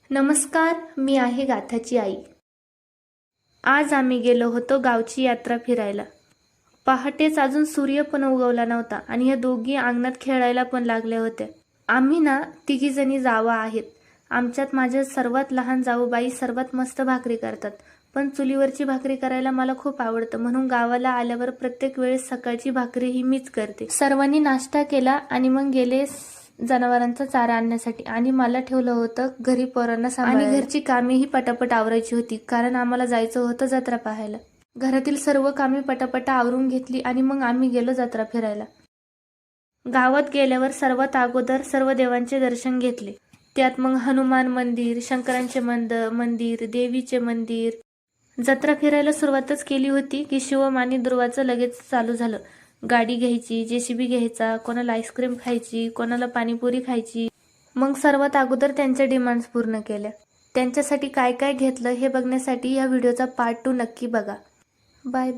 नमस्कार, मी आहे गाथाची आई। आज आम्ही गेलो होतो गावची यात्रा फिरायला। पहाटेच अजून सूर्य पण उगवला नव्हता आणि या दोघी अंगणात खेळायला पण लागल्या होत्या। आम्ही ना तिघी जणी जावा आहेत। आमच्यात माझ्या सर्वात लहान जाऊबाई सर्वात मस्त भाकरी करतात, पण चुलीवरची भाकरी करायला मला खूप आवडतं, म्हणून गावाला आल्यावर प्रत्येक वेळेस सकाळची भाकरी ही मीच करते। सर्वांनी नाश्ता केला आणि मग गेले जनावरांचा चारा आणण्यासाठी आणि मला ठेवलं होतं घरी पोरांना सांभाळायला आणि घरची कामेही पटापट आवरायची होती, कारण आम्हाला जायचं होतं जत्रा पाहायला। घरातील सर्व कामे पटापट आवरून घेतली आणि मग आम्ही गेलो जत्रा फिरायला। गावात गेल्यावर सर्वात अगोदर सर्व देवांचे दर्शन घेतले। त्यात मग हनुमान मंदिर, शंकरांचे मंदिर, देवीचे मंदिर। जत्रा फिरायला सुरुवातच केली होती की शिवम आणि ध्रुवाचं लगेच चालू झालं। गाडी घ्यायची, जेसीबी घ्यायचा, कोणाला आईस्क्रीम खायची, कोणाला पाणीपुरी खायची। मग सर्वात अगोदर त्यांच्या डिमांड्स पूर्ण केल्या। त्यांच्यासाठी काय काय घेतलं हे बघण्यासाठी या व्हिडिओचा पार्ट 2 नक्की बघा। बाय।